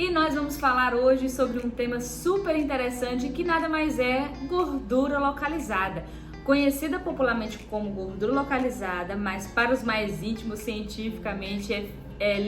E nós vamos falar hoje sobre um tema super interessante que nada mais é gordura localizada. Conhecida popularmente como gordura localizada, mas para os mais íntimos cientificamente é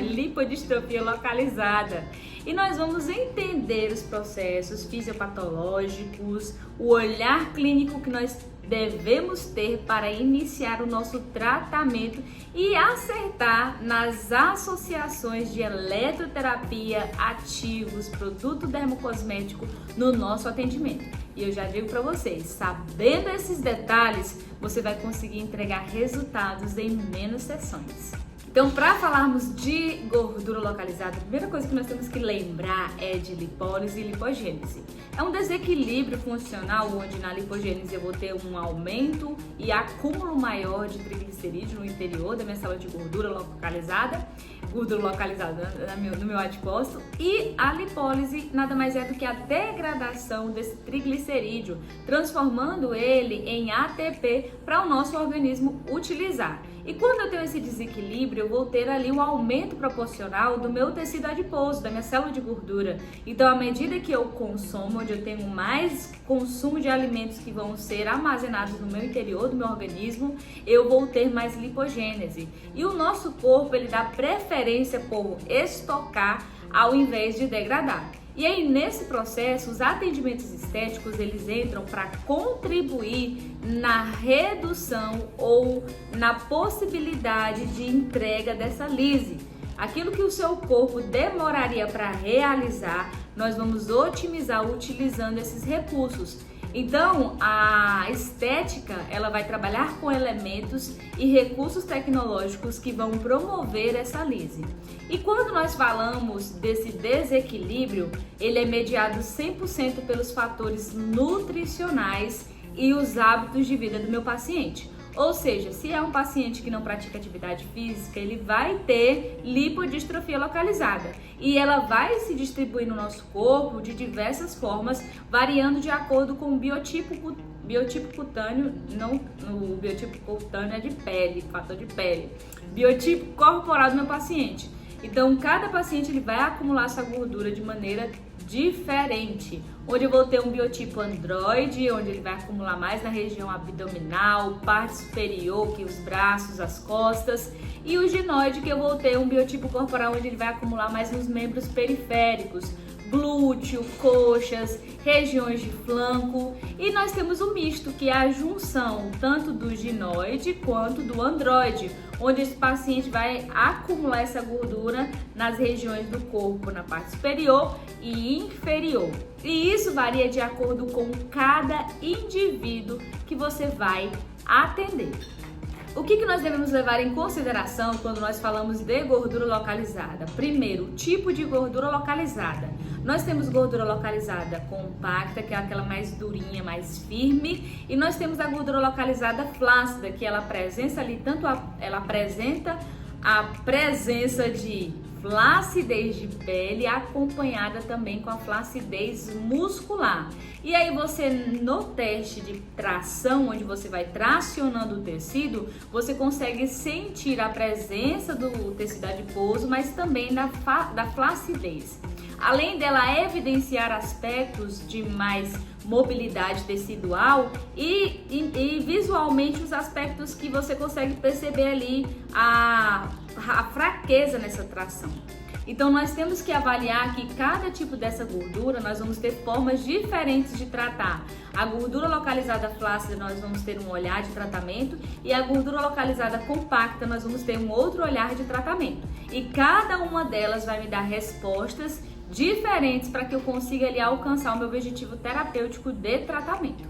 lipodistrofia localizada. E nós vamos entender os processos fisiopatológicos, o olhar clínico que nós devemos ter para iniciar o nosso tratamento e acertar nas associações de eletroterapia, ativos, produto dermocosmético no nosso atendimento. E eu já digo para vocês, sabendo esses detalhes, você vai conseguir entregar resultados em menos sessões. Então, para falarmos de gordura localizada, a primeira coisa que nós temos que lembrar é de lipólise e lipogênese. É um desequilíbrio funcional onde na lipogênese eu vou ter um aumento e acúmulo maior de triglicerídeo no interior da minha célula de gordura localizada no meu adipócito, e a lipólise nada mais é do que a degradação desse triglicerídeo, transformando ele em ATP para o nosso organismo utilizar. E quando eu tenho esse desequilíbrio, eu vou ter ali um aumento proporcional do meu tecido adiposo, da minha célula de gordura. Então, à medida que eu consumo, onde eu tenho mais consumo de alimentos que vão ser armazenados no meu interior do meu organismo, eu vou ter mais lipogênese. E o nosso corpo, ele dá preferência por estocar ao invés de degradar. E aí, nesse processo, os atendimentos estéticos, eles entram para contribuir na redução ou na possibilidade de entrega dessa lise. Aquilo que o seu corpo demoraria para realizar, nós vamos otimizar utilizando esses recursos. Então, a estética, ela vai trabalhar com elementos e recursos tecnológicos que vão promover essa lise. E quando nós falamos desse desequilíbrio, ele é mediado 100% pelos fatores nutricionais e os hábitos de vida do meu paciente. Ou seja, se é um paciente que não pratica atividade física, ele vai ter lipodistrofia localizada. E ela vai se distribuir no nosso corpo de diversas formas, variando de acordo com o biotipo cutâneo, não o biotipo cutâneo é de pele, fator de pele, biotipo corporal do meu paciente. Então, cada paciente ele vai acumular essa gordura de maneira diferente, onde eu vou ter um biotipo androide, onde ele vai acumular mais na região abdominal, parte superior, que os braços, as costas, e o ginoide, que eu vou ter um biotipo corporal onde ele vai acumular mais nos membros periféricos, glúteo, coxas, regiões de flanco, e nós temos o misto, que é a junção tanto do ginoide quanto do androide, onde esse paciente vai acumular essa gordura nas regiões do corpo, na parte superior e inferior. E isso varia de acordo com cada indivíduo que você vai atender. O que nós devemos levar em consideração quando nós falamos de gordura localizada? Primeiro, o tipo de gordura localizada. Nós temos gordura localizada compacta, que é aquela mais durinha, mais firme, e nós temos a gordura localizada flácida, que ela apresenta ali ela apresenta a presença de flacidez de pele, acompanhada também com a flacidez muscular. E aí você, no teste de tração, onde você vai tracionando o tecido, você consegue sentir a presença do tecido adiposo, mas também da flacidez. Além dela evidenciar aspectos de mais mobilidade tecidual e visualmente os aspectos que você consegue perceber ali a fraqueza nessa tração. Então nós temos que avaliar que cada tipo dessa gordura nós vamos ter formas diferentes de tratar. A gordura localizada flácida nós vamos ter um olhar de tratamento e a gordura localizada compacta nós vamos ter um outro olhar de tratamento. E cada uma delas vai me dar respostas diferentes para que eu consiga ali alcançar o meu objetivo terapêutico de tratamento.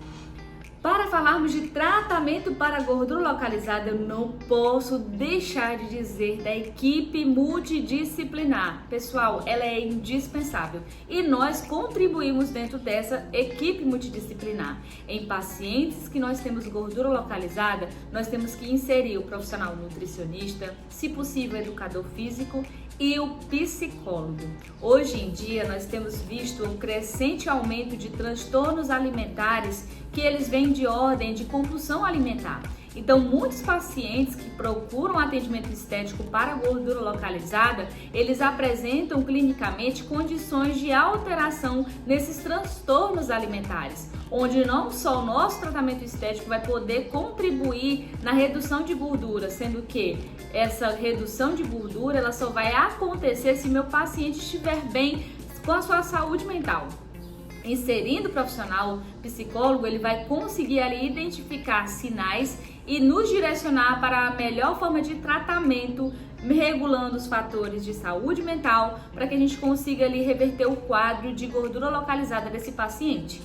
Para falarmos de tratamento para gordura localizada, eu não posso deixar de dizer da equipe multidisciplinar. Pessoal, ela é indispensável e nós contribuímos dentro dessa equipe multidisciplinar. Em pacientes que nós temos gordura localizada, nós temos que inserir o profissional nutricionista, se possível educador físico e o psicólogo. Hoje em dia nós temos visto um crescente aumento de transtornos alimentares que eles vêm de ordem de compulsão alimentar. Então, muitos pacientes que procuram atendimento estético para gordura localizada, eles apresentam clinicamente condições de alteração nesses transtornos alimentares, onde não só o nosso tratamento estético vai poder contribuir na redução de gordura, sendo que essa redução de gordura ela só vai acontecer se meu paciente estiver bem com a sua saúde mental. Inserindo o profissional psicólogo, ele vai conseguir ali identificar sinais e nos direcionar para a melhor forma de tratamento, regulando os fatores de saúde mental, para que a gente consiga ali reverter o quadro de gordura localizada desse paciente.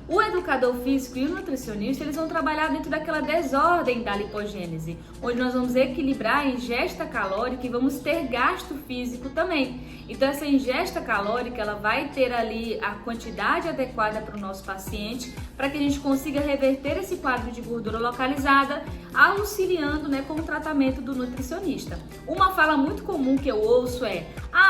O educador físico e o nutricionista, eles vão trabalhar dentro daquela desordem da lipogênese, onde nós vamos equilibrar a ingesta calórica e vamos ter gasto físico também. Então essa ingesta calórica, ela vai ter ali a quantidade adequada para o nosso paciente, para que a gente consiga reverter esse quadro de gordura localizada, auxiliando, com o tratamento do nutricionista. Uma fala muito comum que eu ouço é: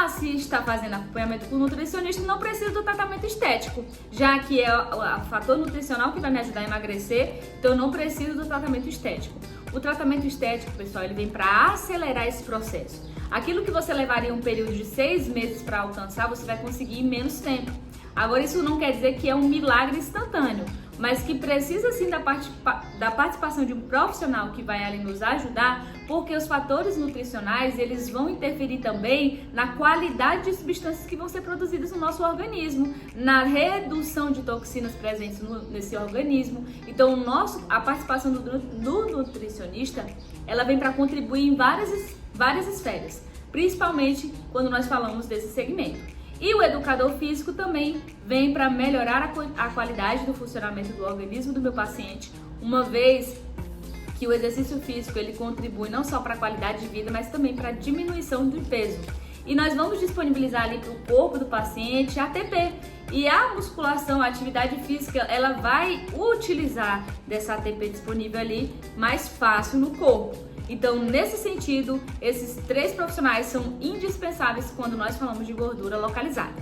se está fazendo acompanhamento com o nutricionista, não precisa do tratamento estético, já que é o fator nutricional que vai me ajudar a emagrecer, então eu não preciso do tratamento estético. O tratamento estético, pessoal, ele vem para acelerar esse processo. Aquilo que você levaria um período de 6 meses para alcançar, você vai conseguir em menos tempo. Agora, isso não quer dizer que é um milagre instantâneo, mas que precisa sim da participação de um profissional que vai ali nos ajudar, porque os fatores nutricionais, eles vão interferir também na qualidade de substâncias que vão ser produzidas no nosso organismo, na redução de toxinas presentes nesse organismo. Então, a participação do nutricionista, ela vem para contribuir em várias esferas, principalmente quando nós falamos desse segmento. E o educador físico também vem para melhorar a qualidade do funcionamento do organismo do meu paciente, uma vez que o exercício físico ele contribui não só para a qualidade de vida, mas também para a diminuição do peso. E nós vamos disponibilizar ali para o corpo do paciente ATP. E a musculação, a atividade física, ela vai utilizar dessa ATP disponível ali mais fácil no corpo. Então, nesse sentido, esses 3 profissionais são indispensáveis quando nós falamos de gordura localizada.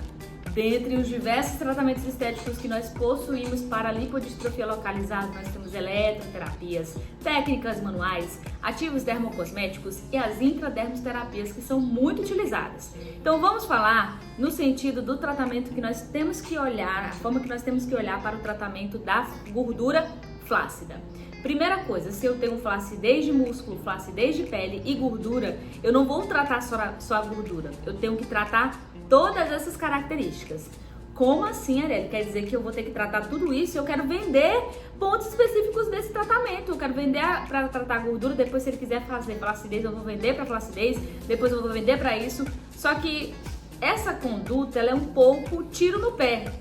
Dentre os diversos tratamentos estéticos que nós possuímos para a lipodistrofia localizada, nós temos eletroterapias, técnicas manuais, ativos dermocosméticos e as intradermoterapias, que são muito utilizadas. Então, vamos falar no sentido do tratamento que nós temos que olhar, a forma que nós temos que olhar para o tratamento da gordura flácida. Primeira coisa, se eu tenho flacidez de músculo, flacidez de pele e gordura, eu não vou tratar só a gordura, eu tenho que tratar todas essas características. Como assim, Arely? Quer dizer que eu vou ter que tratar tudo isso? Eu quero vender pontos específicos desse tratamento. Eu quero vender para tratar a gordura, depois se ele quiser fazer flacidez, eu vou vender para flacidez, depois eu vou vender para isso. Só que essa conduta, ela é um pouco tiro no pé.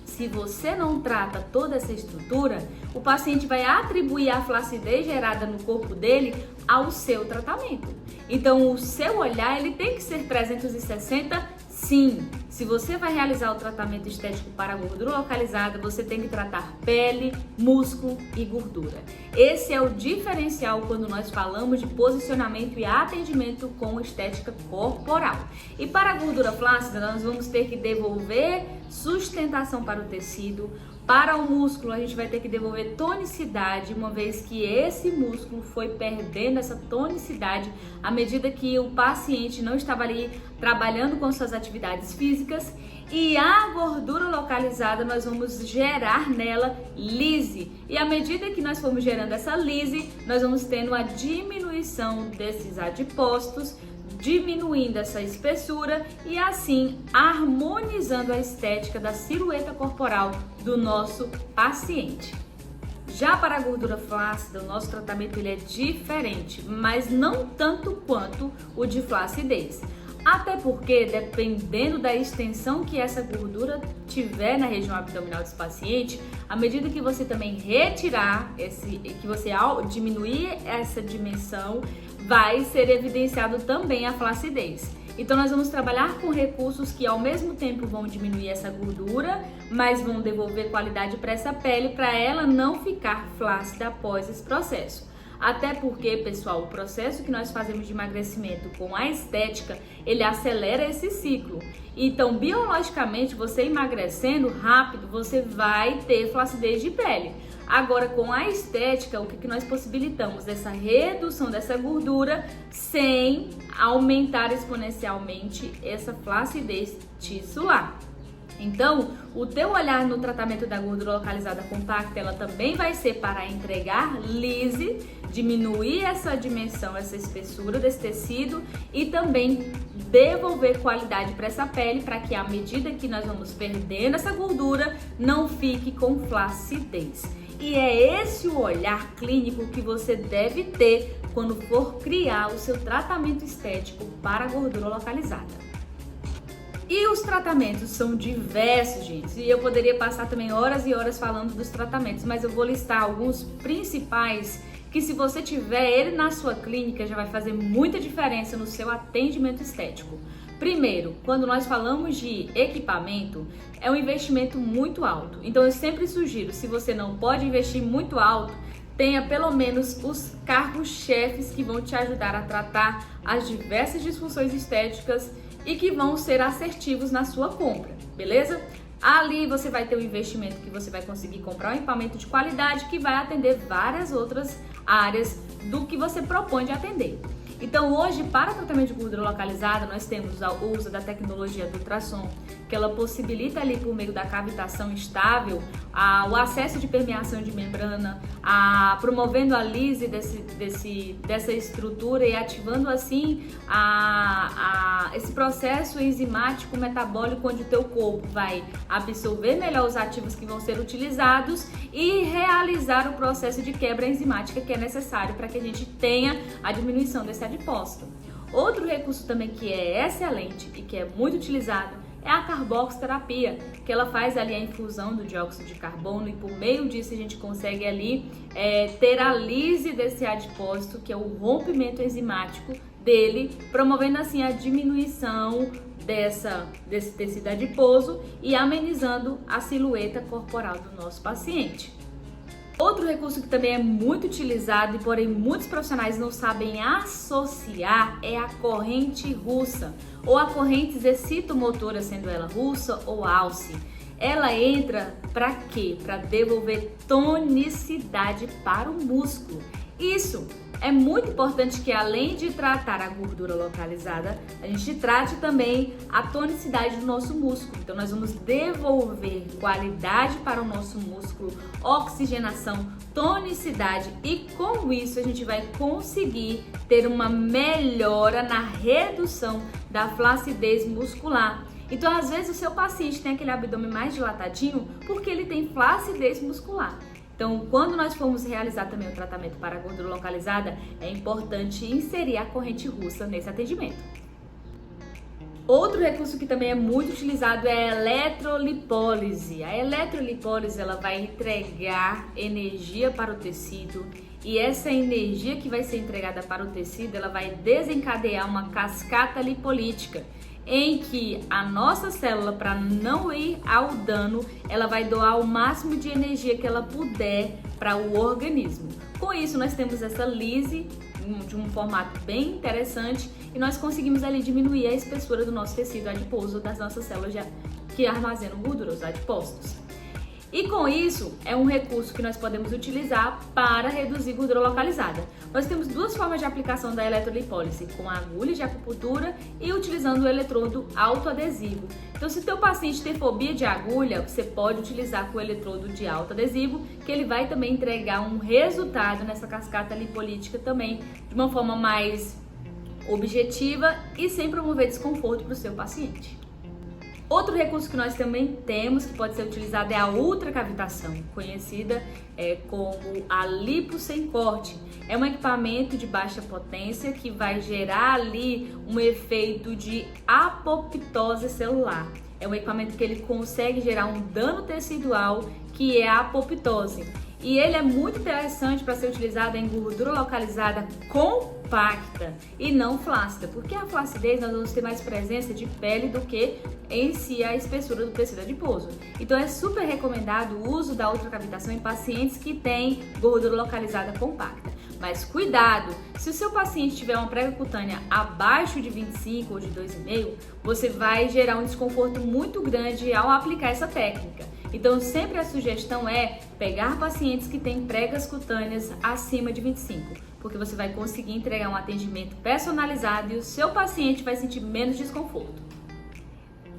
Se você não trata toda essa estrutura, o paciente vai atribuir a flacidez gerada no corpo dele ao seu tratamento. Então, o seu olhar ele tem que ser 360, sim. Se você vai realizar o tratamento estético para a gordura localizada, você tem que tratar pele, músculo e gordura. Esse é o diferencial quando nós falamos de posicionamento e atendimento com estética corporal. E para a gordura flácida, nós vamos ter que devolver sustentação para o tecido. Para o músculo, a gente vai ter que devolver tonicidade, uma vez que esse músculo foi perdendo essa tonicidade à medida que o paciente não estava ali trabalhando com suas atividades físicas. E a gordura localizada, nós vamos gerar nela lise. E à medida que nós formos gerando essa lise, nós vamos tendo a diminuição desses adipócitos, diminuindo essa espessura e assim harmonizando a estética da silhueta corporal do nosso paciente. Já para a gordura flácida, o nosso tratamento ele é diferente, mas não tanto quanto o de flacidez. Até porque, dependendo da extensão que essa gordura tiver na região abdominal desse paciente, à medida que você também retirar que você diminuir essa dimensão, vai ser evidenciado também a flacidez. Então nós vamos trabalhar com recursos que ao mesmo tempo vão diminuir essa gordura, mas vão devolver qualidade para essa pele, para ela não ficar flácida após esse processo. Até porque, pessoal, o processo que nós fazemos de emagrecimento com a estética, ele acelera esse ciclo. Então, biologicamente, você emagrecendo rápido, você vai ter flacidez de pele. Agora, com a estética, o que nós possibilitamos? Essa redução dessa gordura sem aumentar exponencialmente essa flacidez tissular. Então, o teu olhar no tratamento da gordura localizada compacta, ela também vai ser para entregar lise, diminuir essa dimensão, essa espessura desse tecido e também devolver qualidade para essa pele, para que à medida que nós vamos perdendo essa gordura, não fique com flacidez. E é esse o olhar clínico que você deve ter quando for criar o seu tratamento estético para a gordura localizada. E os tratamentos são diversos, gente, e eu poderia passar também horas e horas falando dos tratamentos, mas eu vou listar alguns principais que, se você tiver ele na sua clínica, já vai fazer muita diferença no seu atendimento estético. Primeiro, quando nós falamos de equipamento, é um investimento muito alto. Então eu sempre sugiro, se você não pode investir muito alto, tenha pelo menos os carros-chefes que vão te ajudar a tratar as diversas disfunções estéticas e que vão ser assertivos na sua compra, beleza? Ali você vai ter um investimento que você vai conseguir comprar um equipamento de qualidade que vai atender várias outras áreas do que você propõe de atender. Então hoje, para tratamento de gordura localizada, nós temos o uso da tecnologia do ultrassom, que ela possibilita ali por meio da cavitação estável o acesso de permeação de membrana, promovendo a lise dessa estrutura e ativando assim esse processo enzimático metabólico, onde o teu corpo vai absorver melhor os ativos que vão ser utilizados e realizar o processo de quebra enzimática que é necessário para que a gente tenha a diminuição desse adipócito. Outro recurso também que é excelente e que é muito utilizado é a carboxiterapia, que ela faz ali a infusão do dióxido de carbono e por meio disso a gente consegue ali ter a lise desse adipócito, que é o rompimento enzimático dele, promovendo assim a diminuição desse tecido adiposo e amenizando a silhueta corporal do nosso paciente. Outro recurso que também é muito utilizado e porém muitos profissionais não sabem associar é a corrente russa ou a corrente excitomotora, sendo ela russa ou alce. Ela entra para quê? Para devolver tonicidade para o músculo. Isso é muito importante, que além de tratar a gordura localizada, a gente trate também a tonicidade do nosso músculo. Então nós vamos devolver qualidade para o nosso músculo, oxigenação, tonicidade, e com isso a gente vai conseguir ter uma melhora na redução da flacidez muscular. Então às vezes o seu paciente tem aquele abdômen mais dilatadinho porque ele tem flacidez muscular. Então, quando nós formos realizar também o tratamento para a gordura localizada, é importante inserir a corrente russa nesse atendimento. Outro recurso que também é muito utilizado é a eletrolipólise. A eletrolipólise, ela vai entregar energia para o tecido, e essa energia que vai ser entregada para o tecido, ela vai desencadear uma cascata lipolítica, em que a nossa célula, para não ir ao dano, ela vai doar o máximo de energia que ela puder para o organismo. Com isso, nós temos essa lise de um formato bem interessante e nós conseguimos ali diminuir a espessura do nosso tecido adiposo, das nossas células que armazenam gordura, os adipócitos. E com isso, é um recurso que nós podemos utilizar para reduzir gordura localizada. Nós temos duas formas de aplicação da eletrolipólise, com a agulha de acupuntura e utilizando o eletrodo autoadesivo. Então, se o teu paciente tem fobia de agulha, você pode utilizar com o eletrodo de autoadesivo, que ele vai também entregar um resultado nessa cascata lipolítica também, de uma forma mais objetiva e sem promover desconforto para o seu paciente. Outro recurso que nós também temos, que pode ser utilizado, é a ultracavitação, conhecida como a lipo sem corte. É um equipamento de baixa potência que vai gerar ali um efeito de apoptose celular. É um equipamento que ele consegue gerar um dano tecidual, que é a apoptose. E ele é muito interessante para ser utilizado em gordura localizada compacta e não flácida, porque a flacidez nós vamos ter mais presença de pele do que em si a espessura do tecido adiposo. Então é super recomendado o uso da ultracavitação em pacientes que têm gordura localizada compacta. Mas cuidado, se o seu paciente tiver uma prévia cutânea abaixo de 25 ou de 2,5, você vai gerar um desconforto muito grande ao aplicar essa técnica. Então sempre a sugestão é pegar pacientes que têm pregas cutâneas acima de 25, porque você vai conseguir entregar um atendimento personalizado e o seu paciente vai sentir menos desconforto.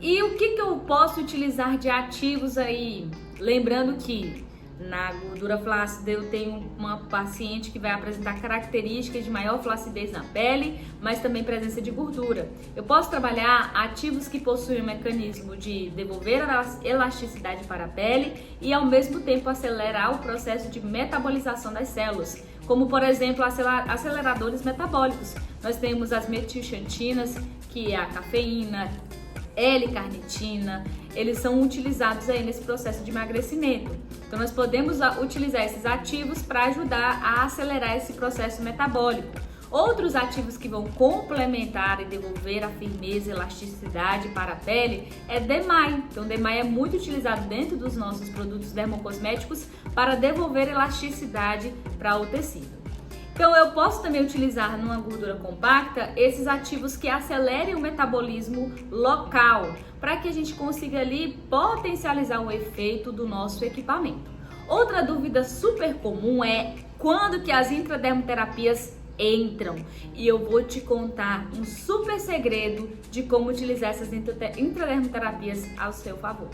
E o que eu posso utilizar de ativos aí? Lembrando que na gordura flácida eu tenho uma paciente que vai apresentar características de maior flacidez na pele, mas também presença de gordura. Eu posso trabalhar ativos que possuem um mecanismo de devolver a elasticidade para a pele e ao mesmo tempo acelerar o processo de metabolização das células, como por exemplo aceleradores metabólicos. Nós temos as metilxantinas, que é a cafeína, L-carnitina, eles são utilizados aí nesse processo de emagrecimento. Então nós podemos utilizar esses ativos para ajudar a acelerar esse processo metabólico. Outros ativos que vão complementar e devolver a firmeza e elasticidade para a pele é DMAI. Então DMAI é muito utilizado dentro dos nossos produtos dermocosméticos para devolver elasticidade para o tecido. Então eu posso também utilizar numa gordura compacta esses ativos que acelerem o metabolismo local, para que a gente consiga ali potencializar o efeito do nosso equipamento. Outra dúvida super comum é quando que as intradermoterapias entram, e eu vou te contar um super segredo de como utilizar essas intradermoterapias ao seu favor.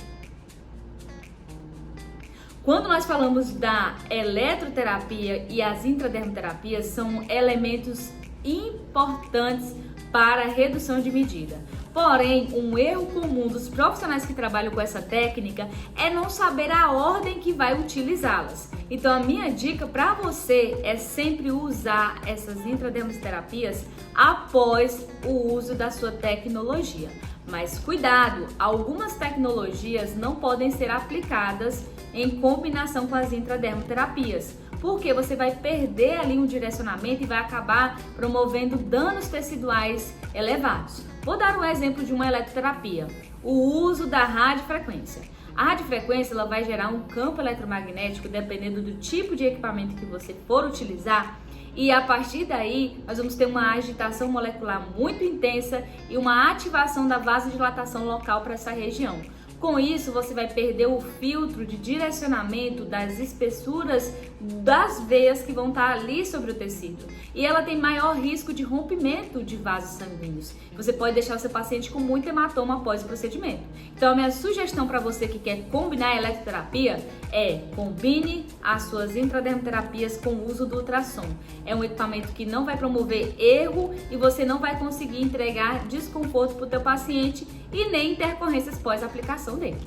Quando nós falamos da eletroterapia e as intradermoterapias, são elementos importantes para a redução de medida. Porém, um erro comum dos profissionais que trabalham com essa técnica é não saber a ordem que vai utilizá-las. Então, a minha dica para você é sempre usar essas intradermoterapias após o uso da sua tecnologia. Mas cuidado, algumas tecnologias não podem ser aplicadas em combinação com as intradermoterapias, porque você vai perder ali um direcionamento e vai acabar promovendo danos teciduais elevados. Vou dar um exemplo de uma eletroterapia, o uso da radiofrequência. A radiofrequência ela vai gerar um campo eletromagnético dependendo do tipo de equipamento que você for utilizar, e a partir daí nós vamos ter uma agitação molecular muito intensa e uma ativação da vasodilatação local para essa região. Com isso, você vai perder o filtro de direcionamento das espessuras das veias que vão estar ali sobre o tecido. E ela tem maior risco de rompimento de vasos sanguíneos. Você pode deixar o seu paciente com muito hematoma após o procedimento. Então, a minha sugestão para você que quer combinar a eletroterapia é combine as suas intradermoterapias com o uso do ultrassom. É um equipamento que não vai promover erro e você não vai conseguir entregar desconforto para o teu paciente e nem intercorrências pós-aplicação dele.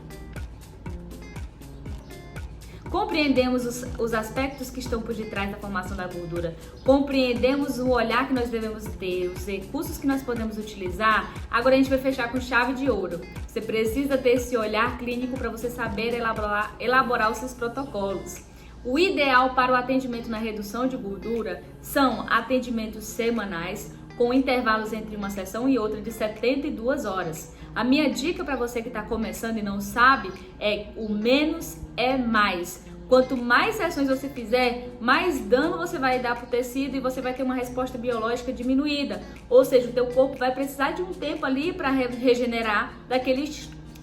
Compreendemos os aspectos que estão por detrás da formação da gordura, compreendemos o olhar que nós devemos ter, os recursos que nós podemos utilizar. Agora a gente vai fechar com chave de ouro. Você precisa ter esse olhar clínico para você saber elaborar os seus protocolos. O ideal para o atendimento na redução de gordura são atendimentos semanais, com intervalos entre uma sessão e outra de 72 horas. A minha dica para você que está começando e não sabe é o menos é mais. Quanto mais sessões você fizer, mais dano você vai dar para o tecido e você vai ter uma resposta biológica diminuída. Ou seja, o teu corpo vai precisar de um tempo ali para regenerar daquele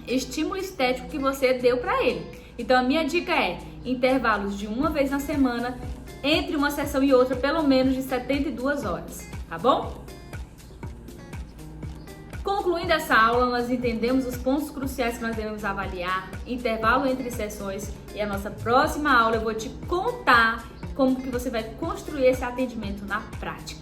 estímulo estético que você deu para ele. Então a minha dica é intervalos de uma vez na semana, entre uma sessão e outra, pelo menos de 72 horas, tá bom? Concluindo essa aula, nós entendemos os pontos cruciais que nós devemos avaliar, intervalo entre sessões, e a nossa próxima aula eu vou te contar como que você vai construir esse atendimento na prática.